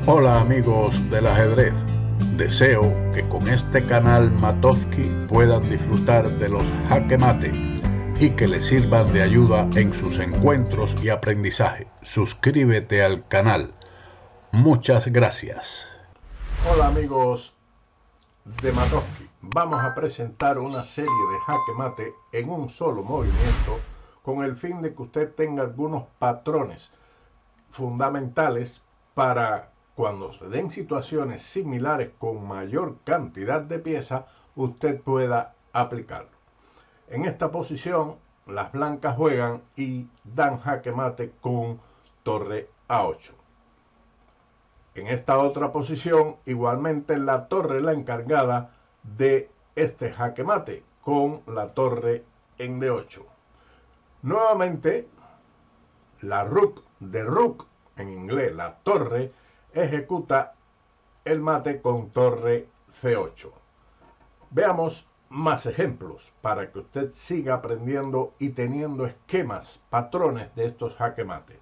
Hola amigos del ajedrez, deseo que con este canal Matovsky puedan disfrutar de los jaque mate y que les sirvan de ayuda en sus encuentros y aprendizaje. Suscríbete al canal. Muchas gracias. Hola amigos de Matovsky, vamos a presentar una serie de jaque mate en un solo movimiento con el fin de que usted tenga algunos patrones fundamentales para cuando se den situaciones similares con mayor cantidad de piezas, usted pueda aplicarlo. En esta posición, las blancas juegan y dan jaque mate con torre A8. En esta otra posición, igualmente la torre es la encargada de este jaque mate con la torre en D8. Nuevamente, la rook de rook, en inglés la torre, ejecuta el mate con torre C8. Veamos más ejemplos para que usted siga aprendiendo y teniendo esquemas, patrones de estos jaque mate.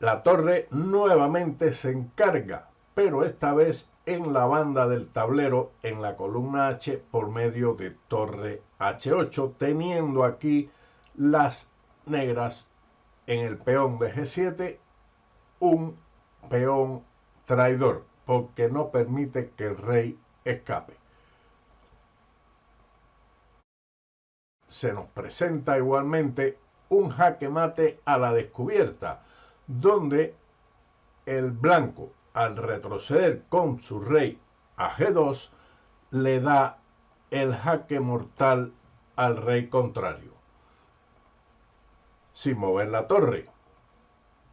La torre nuevamente se encarga, pero esta vez en la banda del tablero, en la columna H, por medio de torre H8, teniendo aquí las negras en el peón de G7, un peón traidor, porque no permite que el rey escape. Se nos presenta igualmente un jaque mate a la descubierta, donde el blanco, al retroceder con su rey a G2, le da el jaque mortal al rey contrario, sin mover la torre.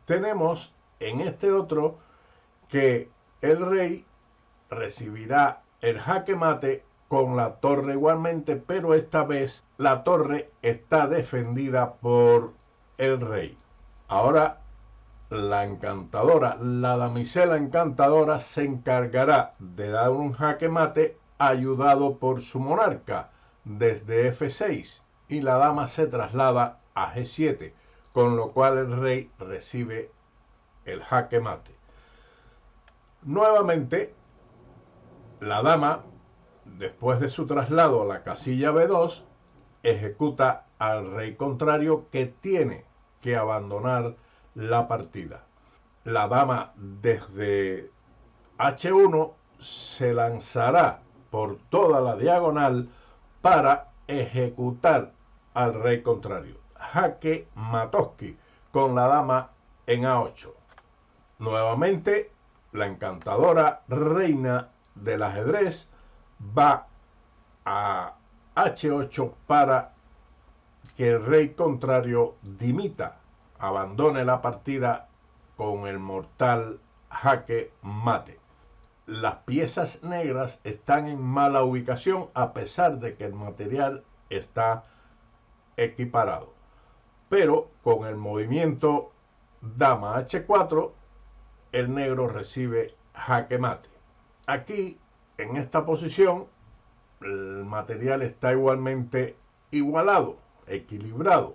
Tenemos en este otro que el rey recibirá el jaque mate con la torre igualmente, pero esta vez la torre está defendida por el rey. Ahora la encantadora, la damisela encantadora, se encargará de dar un jaque mate ayudado por su monarca desde F6 y la dama se traslada a G7, con lo cual el rey recibe el jaque mate. Nuevamente, la dama, después de su traslado a la casilla B2, ejecuta al rey contrario, que tiene que abandonar la partida. La dama desde H1 se lanzará por toda la diagonal para ejecutar al rey contrario. Jaque Matovsky con la dama en A8. Nuevamente, la encantadora reina del ajedrez va a H8 para que el rey contrario dimita, abandone la partida con el mortal jaque mate. Las piezas negras están en mala ubicación a pesar de que el material está equiparado. Pero con el movimiento dama H4, el negro recibe jaque mate. Aquí, en esta posición, el material está igualmente igualado, equilibrado.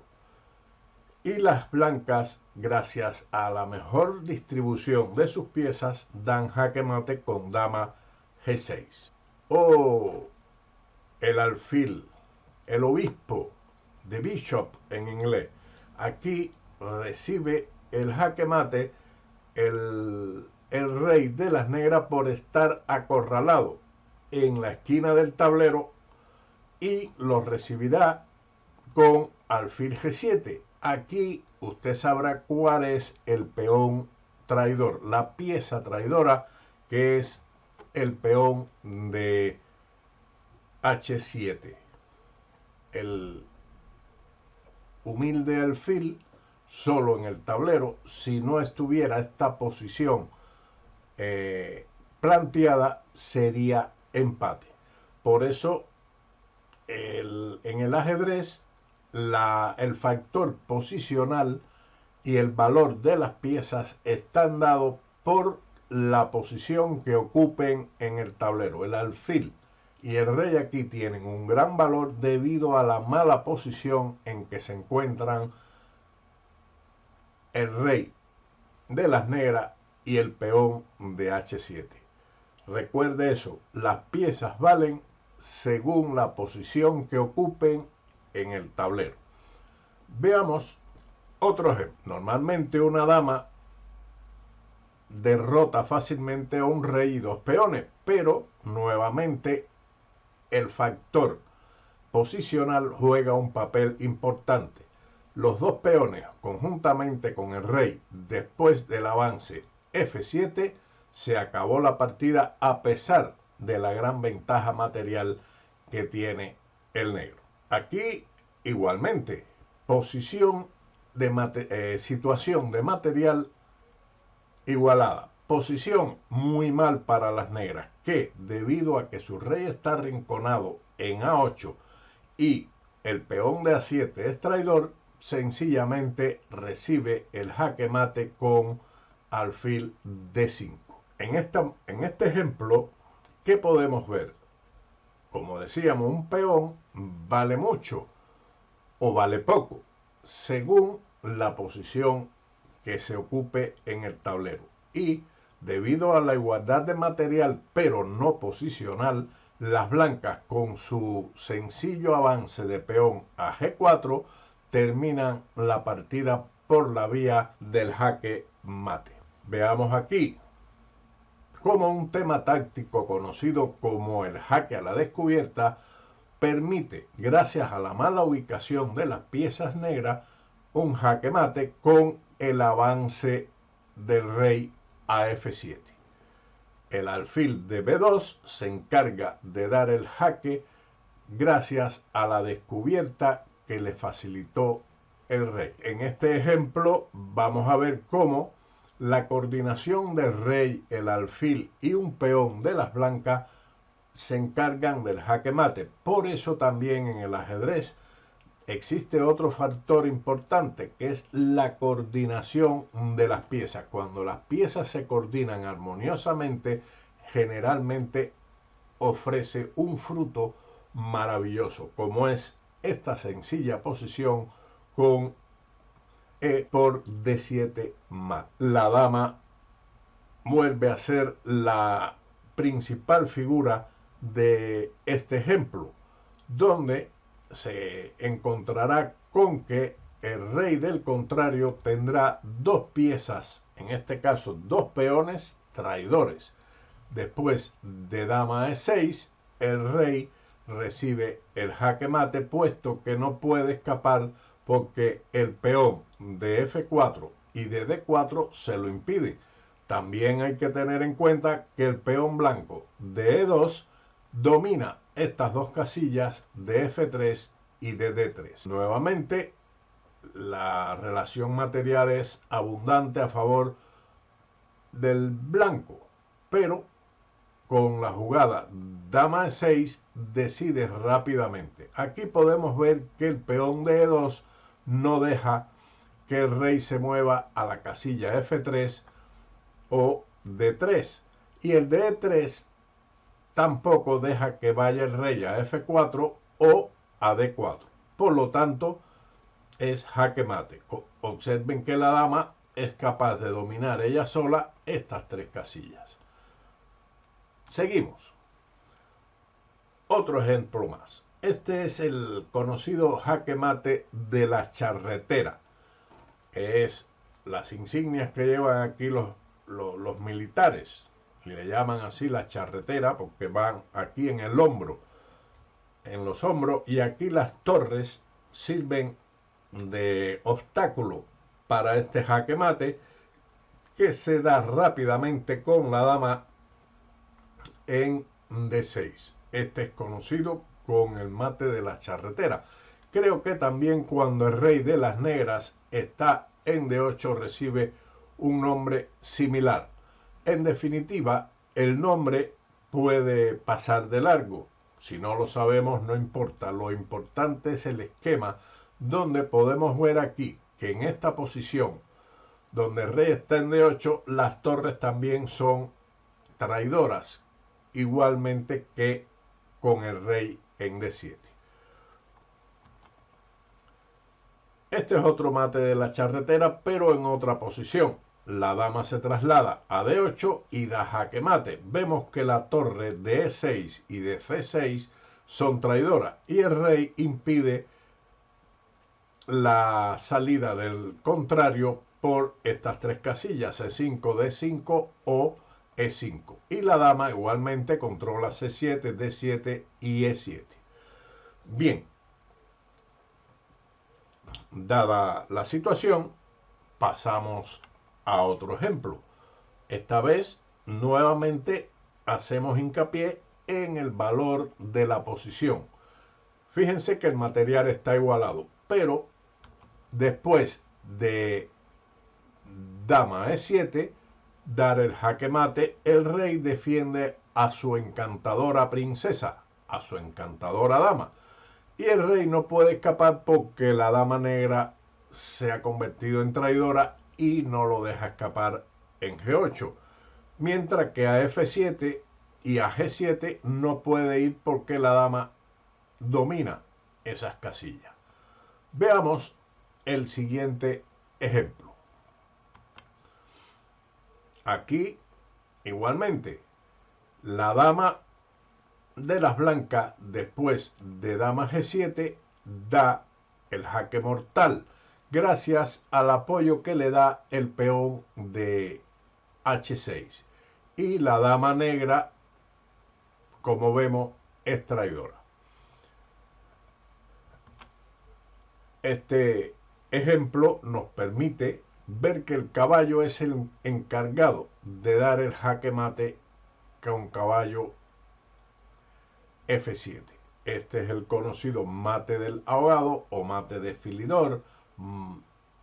Y las blancas, gracias a la mejor distribución de sus piezas, dan jaque mate con dama G6. Oh, el alfil, el obispo, the bishop en inglés. Aquí recibe el jaque mate el rey de las negras por estar acorralado en la esquina del tablero y lo recibirá con alfil G7. Aquí usted sabrá cuál es el peón traidor, la pieza traidora, que es el peón de H7. El humilde alfil solo en el tablero, si no estuviera esta posición planteada, sería empate. Por eso en el ajedrez el factor posicional y el valor de las piezas están dados por la posición que ocupen en el tablero. El alfil y el rey aquí tienen un gran valor debido a la mala posición en que se encuentran el rey de las negras y el peón de H7. Recuerde eso, las piezas valen según la posición que ocupen en el tablero. Veamos otro ejemplo. Normalmente una dama derrota fácilmente a un rey y dos peones, pero nuevamente el factor posicional juega un papel importante. Los dos peones, conjuntamente con el rey, después del avance F7, se acabó la partida a pesar de la gran ventaja material que tiene el negro. Aquí, igualmente, situación de material igualada. Posición muy mal para las negras, que debido a que su rey está arrinconado en A8 y el peón de A7 es traidor, sencillamente recibe el jaque mate con alfil D5. En este ejemplo, ¿qué podemos ver? Como decíamos, un peón vale mucho o vale poco, según la posición que se ocupe en el tablero. Y debido a la igualdad de material, pero no posicional, las blancas, con su sencillo avance de peón a G4, terminan la partida por la vía del jaque mate. Veamos aquí cómo un tema táctico conocido como el jaque a la descubierta permite, gracias a la mala ubicación de las piezas negras, un jaque mate con el avance del rey a F7. El alfil de B2 se encarga de dar el jaque gracias a la descubierta que le facilitó el rey. En este ejemplo vamos a ver cómo la coordinación del rey, el alfil y un peón de las blancas se encargan del jaque mate. Por eso también en el ajedrez existe otro factor importante, que es la coordinación de las piezas. Cuando las piezas se coordinan armoniosamente, generalmente ofrece un fruto maravilloso, como es esta sencilla posición con E por D7 mate. La dama vuelve a ser la principal figura de este ejemplo, donde se encontrará con que el rey del contrario tendrá dos piezas, en este caso dos peones traidores. Después de dama E6, el rey recibe el jaque mate, puesto que no puede escapar porque el peón de F4 y de D4 se lo impide. También hay que tener en cuenta que el peón blanco de E2 domina estas dos casillas de F3 y de D3. Nuevamente, la relación material es abundante a favor del blanco, pero con la jugada dama E6 decide rápidamente. Aquí podemos ver que el peón de E2 no deja que el rey se mueva a la casilla F3 o D3, y el de E3 tampoco deja que vaya el rey a F4 o a D4. Por lo tanto, es jaque mate. Observen que la dama es capaz de dominar ella sola estas tres casillas. Seguimos. Otro ejemplo más. Este es el conocido jaque mate de la charretera, que es las insignias que llevan aquí los militares. Le llaman así la charretera porque van aquí en el hombro, en los hombros, y aquí las torres sirven de obstáculo para este jaque mate, que se da rápidamente con la dama en D6. Este es conocido con el mate de la charretera. Creo que también cuando el rey de las negras está en D8 recibe un nombre similar. En definitiva, el nombre puede pasar de largo. Si no lo sabemos, no importa. Lo importante es el esquema, donde podemos ver aquí que en esta posición, donde el rey está en D8, las torres también son traidoras, igualmente que con el rey en D7. Este es otro mate de la charretera, pero en otra posición. la dama se traslada a D8 y da jaque mate. Vemos que la torre de E6 y de C6 son traidoras y el rey impide la salida del contrario por estas tres casillas, C5, D5 o E5. Y la dama igualmente controla C7, D7 y E7. Bien, dada la situación, pasamos a otro ejemplo. Esta vez, nuevamente, hacemos hincapié en el valor de la posición. Fíjense que el material está igualado, pero después de dama E7, dar el jaque mate, el rey defiende a su encantadora princesa, a su encantadora dama. Y el rey no puede escapar porque la dama negra se ha convertido en traidora y no lo deja escapar en G8. Mientras que a F7 y a G7 no puede ir porque la dama domina esas casillas. Veamos el siguiente ejemplo. Aquí, igualmente, la dama de las blancas, después de dama G7, da el jaque mortal, gracias al apoyo que le da el peón de H6. Y la dama negra, como vemos, es traidora. Este ejemplo nos permite ver que el caballo es el encargado de dar el jaque mate con caballo F7. Este es el conocido mate del ahogado o mate de filidor,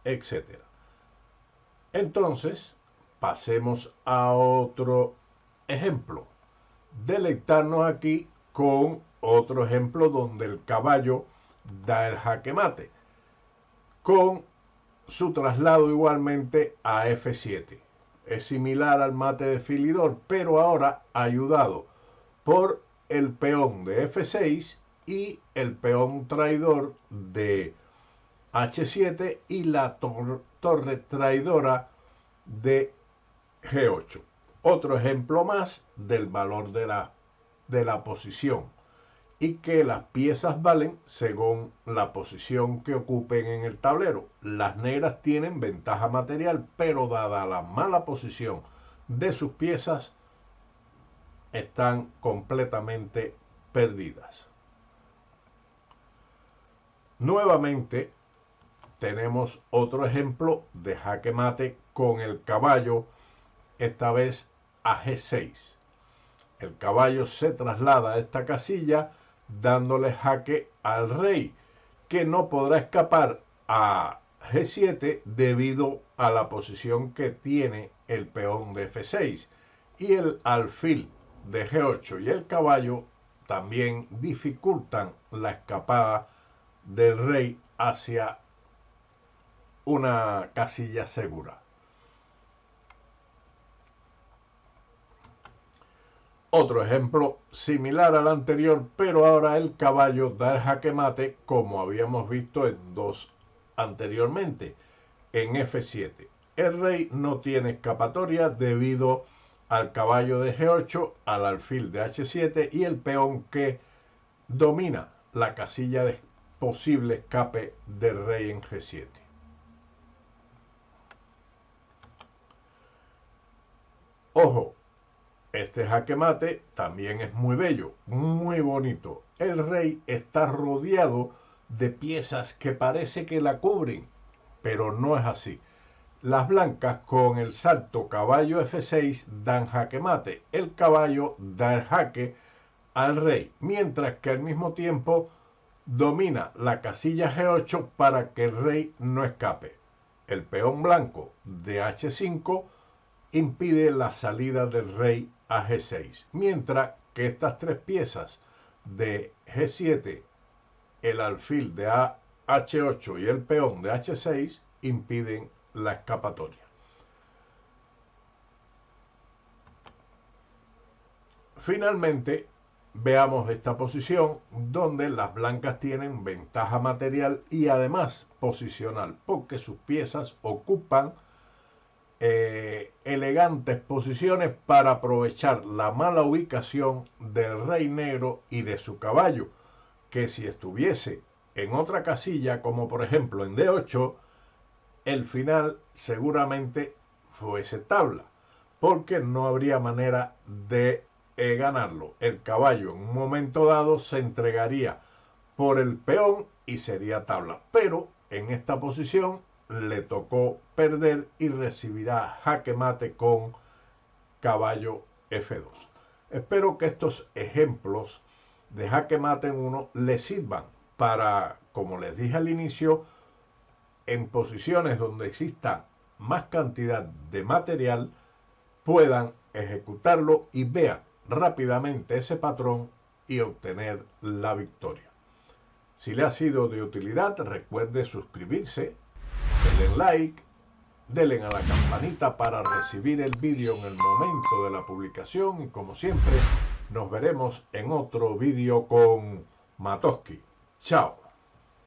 etc. Entonces, pasemos a otro ejemplo. Deleitarnos aquí con otro ejemplo donde el caballo da el jaque mate, con su traslado igualmente a F7. Es similar al mate de filidor, pero ahora ayudado por el peón de F6 y el peón traidor de H7 y la torre traidora de G8. Otro ejemplo más del valor de la posición y que las piezas valen según la posición que ocupen en el tablero. Las negras tienen ventaja material, pero dada la mala posición de sus piezas, están completamente perdidas. Nuevamente tenemos otro ejemplo de jaque mate con el caballo, esta vez a G6. El caballo se traslada a esta casilla dándole jaque al rey, que no podrá escapar a G7 debido a la posición que tiene el peón de F6, y el alfil de G8 y el caballo también dificultan la escapada del rey hacia una casilla segura. Otro ejemplo similar al anterior, pero ahora el caballo da el jaque mate como habíamos visto en dos anteriormente, en F7. El rey no tiene escapatoria debido al caballo de G8, al alfil de H7 y el peón que domina la casilla de posible escape del rey en G7. Ojo, este jaque mate también es muy bello, muy bonito. El rey está rodeado de piezas que parece que la cubren, pero no es así. Las blancas con el salto caballo F6 dan jaque mate. El caballo da el jaque al rey, mientras que al mismo tiempo domina la casilla G8 para que el rey no escape. El peón blanco de H5 impide la salida del rey a G6, mientras que estas tres piezas de G7, el alfil de H8 y el peón de H6 impiden la escapatoria. Finalmente, veamos esta posición donde las blancas tienen ventaja material y además posicional, porque sus piezas ocupan elegantes posiciones para aprovechar la mala ubicación del rey negro y de su caballo, que si estuviese en otra casilla, como por ejemplo en D8, el final seguramente fuese tabla, porque no habría manera de ganarlo. El caballo en un momento dado se entregaría por el peón y sería tabla, pero en esta posición le tocó perder y recibirá jaque mate con caballo F2. Espero que estos ejemplos de jaque mate en 1 les sirvan para, como les dije al inicio, en posiciones donde exista más cantidad de material, puedan ejecutarlo y vean rápidamente ese patrón y obtener la victoria. Si le ha sido de utilidad, recuerde suscribirse, denle like, denle a la campanita para recibir el vídeo en el momento de la publicación y como siempre nos veremos en otro vídeo con Matofsky. Chao.